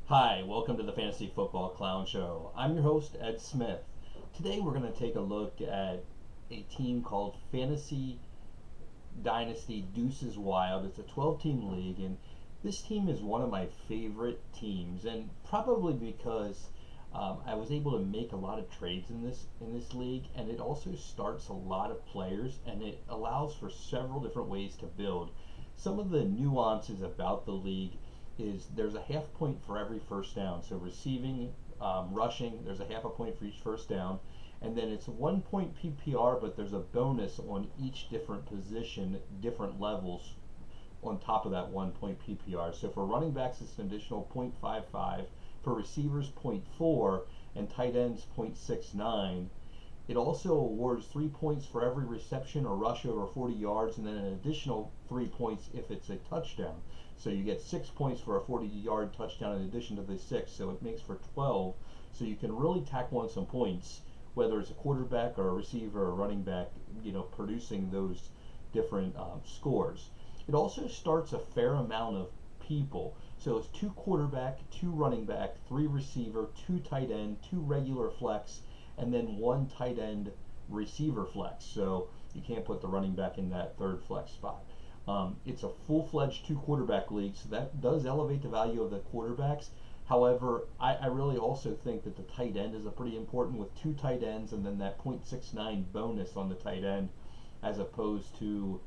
Hi, welcome to the Fantasy Football Clown Show. I'm your host, Ed Smith. Today we're going to take a look at a team called Fantasy Dynasty Deuces Wild. It's a 12-team league, and this team is one of my favorite teams, and probably because I was able to make a lot of trades in this league, and it also starts a lot of players, and it allows for several different ways to build. Some of the nuances about the league is there's a half point for every first down. So receiving, rushing, there's a half a point for each first down. And then it's 1 point PPR, but there's a bonus on each different position, different levels on top of that 1 point PPR. So for running backs, it's an additional 0.55. For receivers, zero point 0.4, and tight ends, 0.69. It also awards 3 points for every reception or rush over 40 yards, and then an additional 3 points if it's a touchdown. So you get 6 points for a 40-yard touchdown in addition to the six, so it makes for 12. So you can really tack on some points, whether it's a quarterback or a receiver or a running back, producing those different scores. It also starts a fair amount of people. So it's two quarterback, two running back, three receiver, two tight end, two regular flex, and then one tight end receiver flex. So you can't put the running back in that third flex spot. It's a full-fledged two quarterback league, so that does elevate the value of the quarterbacks. However, I really also think that the tight end is a pretty important with two tight ends and then that 0.69 bonus on the tight end as opposed to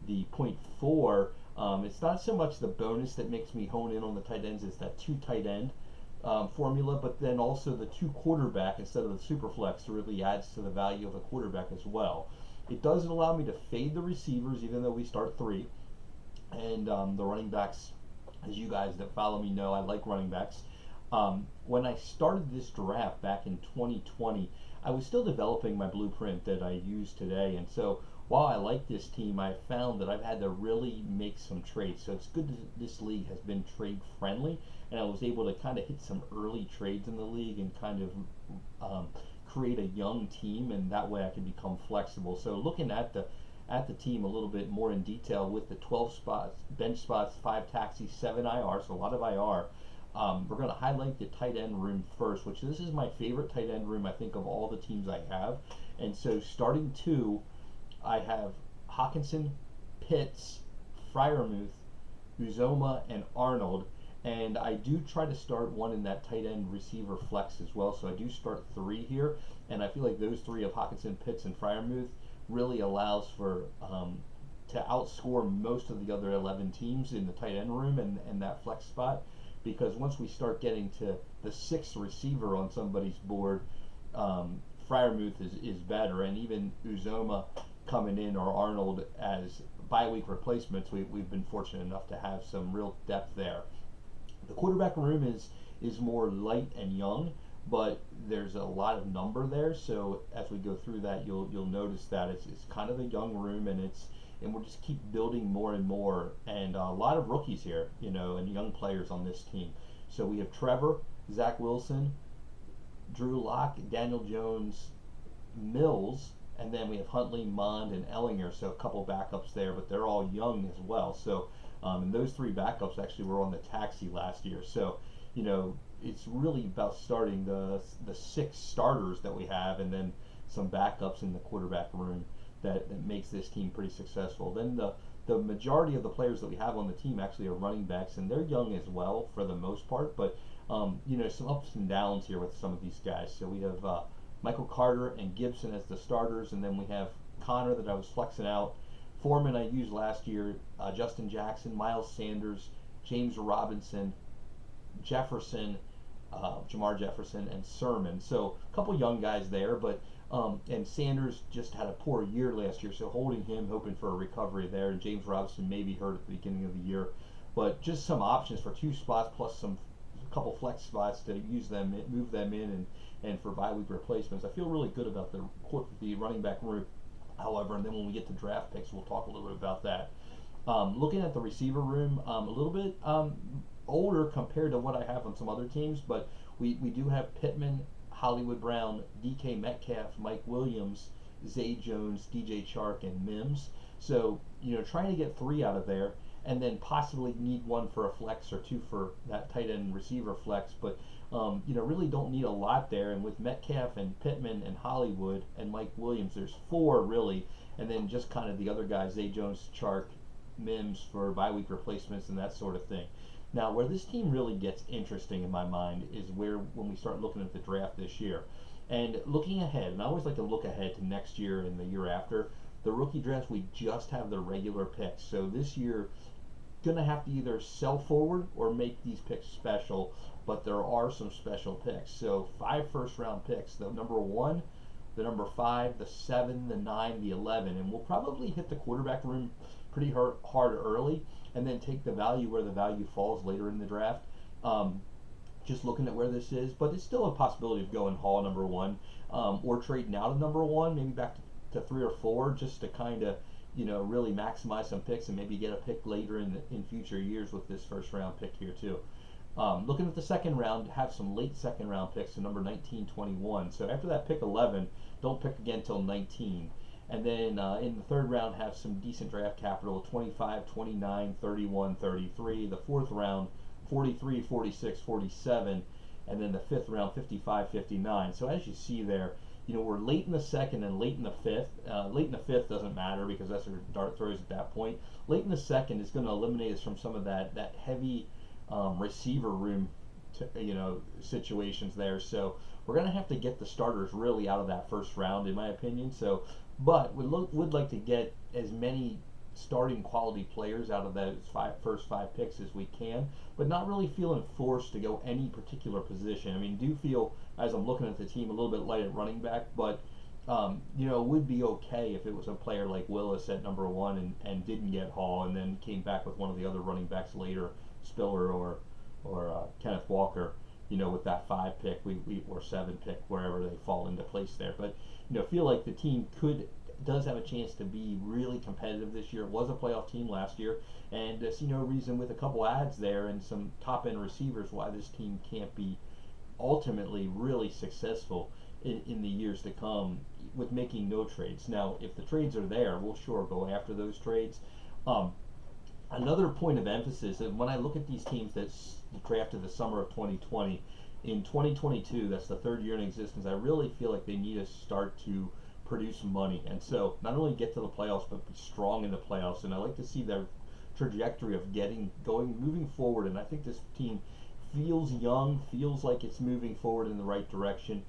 the zero point 0.4. It's not so much the bonus that makes me hone in on the tight ends, it's that two tight end formula, but then also the two quarterback instead of the super flex really adds to the value of the quarterback as well. It doesn't allow me to fade the receivers, even though we start three, and the running backs, as you guys that follow me know, I like running backs. When I started this draft back in 2020, I was still developing my blueprint that I use today, and so while I like this team, I found that I've had to really make some trades. So it's good that this league has been trade friendly, and I was able to kind of hit some early trades in the league and kind of create a young team, and that way I can become flexible. So looking at the team a little bit more in detail with the 12 spots, bench spots, 5 taxis, 7 IR, so a lot of IR. We're going to highlight the tight end room first, which this is my favorite tight end room I think of all the teams I have. And so starting two, I have Hawkinson, Pitts, Freiermuth, Uzoma, and Arnold. And I do try to start one in that tight end receiver flex as well. So I do start three here. And I feel like those three of Hawkinson, Pitts, and Freiermuth really allows for to outscore most of the other 11 teams in the tight end room and that flex spot. Because once we start getting to the sixth receiver on somebody's board, Freiermuth is better. And even Uzoma coming in or Arnold as bye-week replacements, we've been fortunate enough to have some real depth there. The quarterback room is more light and young, but there's a lot of number there. So as we go through that, you'll notice that it's kind of a young room, and we'll just keep building more and more. And a lot of rookies here, and young players on this team. So we have Trevor, Zach Wilson, Drew Lock, Daniel Jones, Mills, and then we have Huntley, Mond, and Ellinger. So a couple backups there, but they're all young as well. So and those three backups actually were on the taxi last year. So it's really about starting the 6 starters that we have, and then some backups in the quarterback room that makes this team pretty successful. Then the majority of the players that we have on the team actually are running backs, and they're young as well for the most part. But some ups and downs here with some of these guys. So we have Michael Carter and Gibson as the starters, and then we have Connor that I was flexing out. Foreman I used last year, Justin Jackson, Miles Sanders, James Robinson, Jefferson, Jamar Jefferson, and Sermon. So a couple young guys there, but and Sanders just had a poor year last year, so holding him, hoping for a recovery there. And James Robinson maybe hurt at the beginning of the year, but just some options for 2 spots plus a couple flex spots to use them, move them in, and for bye-week replacements. I feel really good about the running back room. However, and then when we get to draft picks, we'll talk a little bit about that. Looking at the receiver room, a little bit older compared to what I have on some other teams, but we do have Pittman, Hollywood Brown, DK Metcalf, Mike Williams, Zay Jones, DJ Chark, and Mims. So, trying to get 3 out of there. and then possibly need one for a flex or two for that tight end receiver flex. But really don't need a lot there. And with Metcalf and Pittman and Hollywood and Mike Williams, there's four really, and then just kind of the other guys, Zay Jones, Chark, Mims for bye week replacements and that sort of thing. Now, where this team really gets interesting in my mind is when we start looking at the draft this year. And looking ahead, and I always like to look ahead to next year and the year after, the rookie draft, we just have the regular picks. So this year, going to have to either sell forward or make these picks special, but there are some special picks. So 5 first-round picks, the number 1, the number 5, the 7, the 9, the 11, and we'll probably hit the quarterback room pretty hard early, and then take the value where the value falls later in the draft. Just looking at where this is, but it's still a possibility of going Hall number 1, or trading out of number 1, maybe back to 3 or 4, just to kind of really maximize some picks and maybe get a pick later in future years with this first round pick here too. Looking at the second round, have some late second round picks, so number 19, 21. So after that pick 11, don't pick again till 19. And then in the third round, have some decent draft capital, 25, 29, 31, 33. The fourth round, 43, 46, 47. And then the fifth round, 55, 59. So as you see there, we're late in the second and late in the fifth. Late in the fifth doesn't matter because that's where dart throws at that point. Late in the second is going to eliminate us from some of that heavy receiver room situations there. So we're going to have to get the starters really out of that first round, in my opinion. So, but would like to get as many starting quality players out of those first five picks as we can, but not really feeling forced to go any particular position. I mean, do feel, as I'm looking at the team, a little bit light at running back, but would be okay if it was a player like Willis at number 1 and didn't get Hall and then came back with one of the other running backs later, Spiller or Kenneth Walker, with that 5 pick or 7 pick, wherever they fall into place there. But feel like the team does have a chance to be really competitive this year. It was a playoff team last year, and see no reason with a couple ads there and some top end receivers why this team can't be ultimately really successful in the years to come with making no trades. Now, if the trades are there, we'll sure go after those trades. Another point of emphasis, and when I look at these teams that drafted the summer of 2020, in 2022, that's the third year in existence, I really feel like they need to start to produce money, and so not only get to the playoffs but be strong in the playoffs. And I like to see their trajectory of moving forward, and I think this team feels young, feels like it's moving forward in the right direction.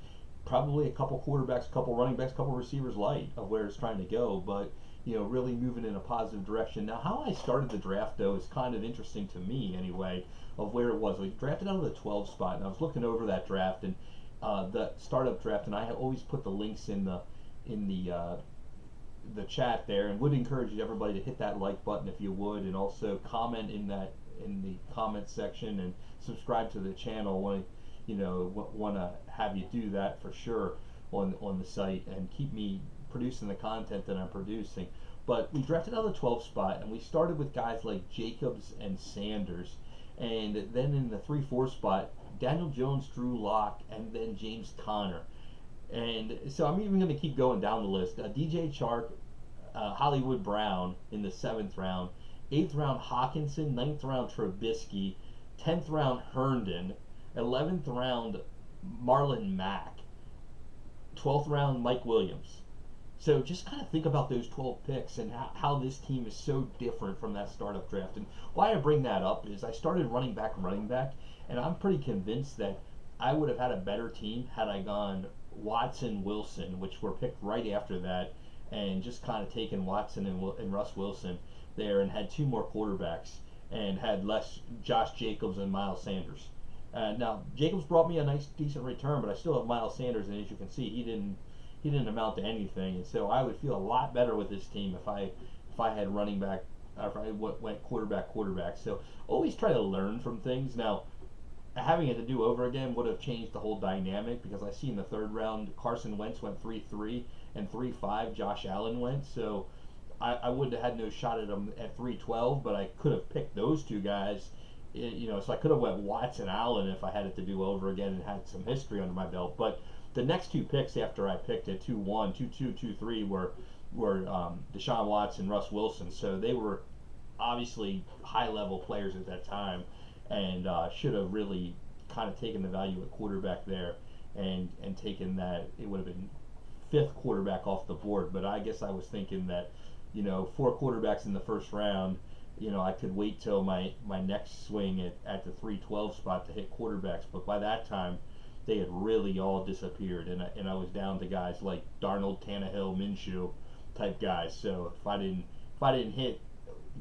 Probably a couple quarterbacks, a couple running backs, a couple receivers light of where it's trying to go, but really moving in a positive direction. Now, how I started the draft though is kind of interesting to me anyway, of where it was. We drafted out of the 12 spot, and I was looking over that draft and the startup draft, and I always put the links in the chat there, and would encourage everybody to hit that like button if you would, and also comment in the comment section, and subscribe to the channel when want to have you do that for sure on the site, and keep me producing the content that I'm producing. But we drafted out of the 12 spot, and we started with guys like Jacobs and Sanders, and then in the 3-4 spot, Daniel Jones, Drew Lock, and then James Conner. And so I'm even going to keep going down the list. DJ Chark, Hollywood Brown in the 7th round, 8th round Hawkinson, 9th round Trubisky, 10th round Herndon, 11th round Marlon Mack, 12th round Mike Williams. So just kind of think about those 12 picks and how this team is so different from that startup draft. And why I bring that up is I started running back, and I'm pretty convinced that I would have had a better team had I gone Watson, Wilson, which were picked right after that, and just kind of taken Watson and Russ Wilson there, and had 2 more quarterbacks, and had less Josh Jacobs and Miles Sanders. Now Jacobs brought me a nice decent return, but I still have Miles Sanders, and as you can see, he didn't amount to anything. And so I would feel a lot better with this team if I had running back, or if I went quarterback. So always try to learn from things. Now, having it to do over again would have changed the whole dynamic, because I see in the 3rd round Carson Wentz went 3-3, and 3-5 Josh Allen went. So I would have had no shot at him at 3-12, but I could have picked those 2 guys. So I could have went Watson, Allen if I had it to do over again and had some history under my belt. But the next 2 picks after I picked at 2-1, 2-2, 2-3 were Deshaun Watson, Russ Wilson. So they were obviously high level players at that time, and should have really kind of taken the value at quarterback there, and taken that. It would have been fifth quarterback off the board. But I guess I was thinking that, four quarterbacks in the first round. I could wait till my next swing at the 312 spot to hit quarterbacks. But by that time, they had really all disappeared, and I was down to guys like Darnold, Tannehill, Minshew type guys. So if I didn't hit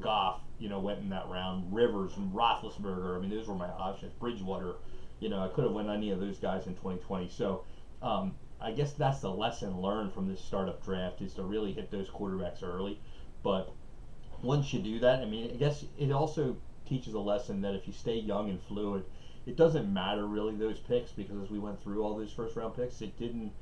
Goff, went in that round. Rivers and Roethlisberger. I mean, those were my options. Bridgewater. I could have went any of those guys in 2020. So I guess that's the lesson learned from this startup draft, is to really hit those quarterbacks early. But once you do that, I mean, I guess it also teaches a lesson that if you stay young and fluid, it doesn't matter really those picks, because as we went through all those first round picks, it didn't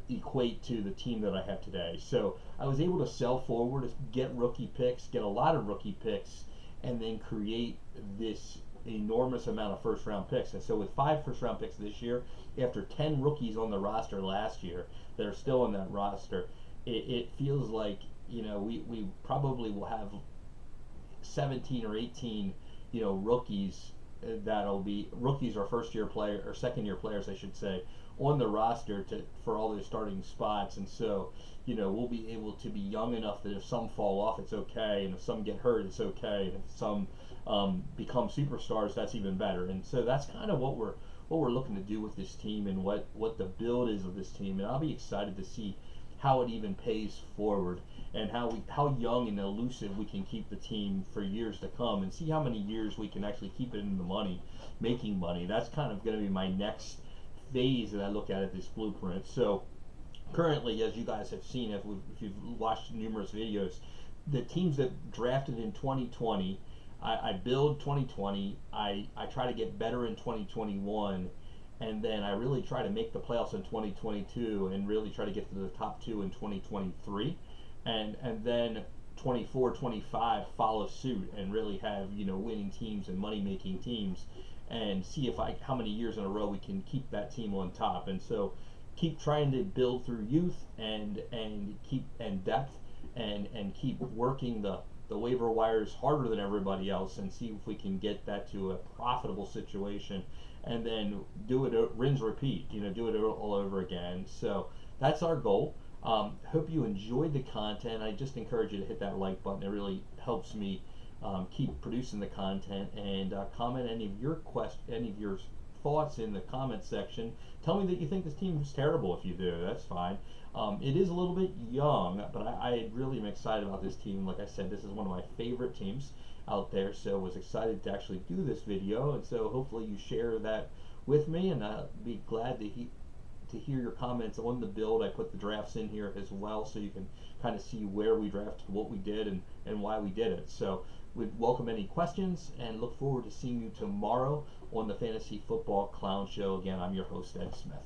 equate to the team that I have today. So I was able to sell forward, get rookie picks, get a lot of rookie picks, and then create this enormous amount of first round picks. And so with 5 first round picks this year, after 10 rookies on the roster last year that are still on that roster, it feels like, we probably will have 17 or 18, rookies, that'll be rookies or first year player or second year players, I should say, on the roster for all those starting spots. And so, we'll be able to be young enough that if some fall off, it's okay, and if some get hurt, it's okay, and if some become superstars, that's even better. And so that's kind of what we're looking to do with this team, and what the build is of this team. And I'll be excited to see how it even pays forward, and how young and elusive we can keep the team for years to come, and see how many years we can actually keep it in the money, making money. That's kind of going to be my next phase that I look at this blueprint. So currently, as you guys have seen, if you've watched numerous videos, the teams that drafted in 2020, I build 2020, I try to get better in 2021, and then I really try to make the playoffs in 2022, and really try to get to the top 2 in 2023, and then 24, 25 follow suit, and really have winning teams and money making teams, and see how many years in a row we can keep that team on top. And so keep trying to build through youth and keep and depth, and keep working the waiver wires harder than everybody else, and see if we can get that to a profitable situation, and then do it, rinse repeat, do it all over again. So that's our goal. Hope you enjoyed the content. I just encourage you to hit that like button. It really helps me keep producing the content, and comment any of your thoughts in the comment section. Tell me that you think this team is terrible. If you do, that's fine. It is a little bit young, but I really am excited about this team. Like I said, this is one of my favorite teams out there, so I was excited to actually do this video, and so hopefully you share that with me, and I'll be glad to hear your comments on the build. I put the drafts in here as well, so you can kind of see where we drafted, what we did, and why we did it. So we'd welcome any questions, and look forward to seeing you tomorrow on the Fantasy Football Clown Show. Again, I'm your host, Ed Smith.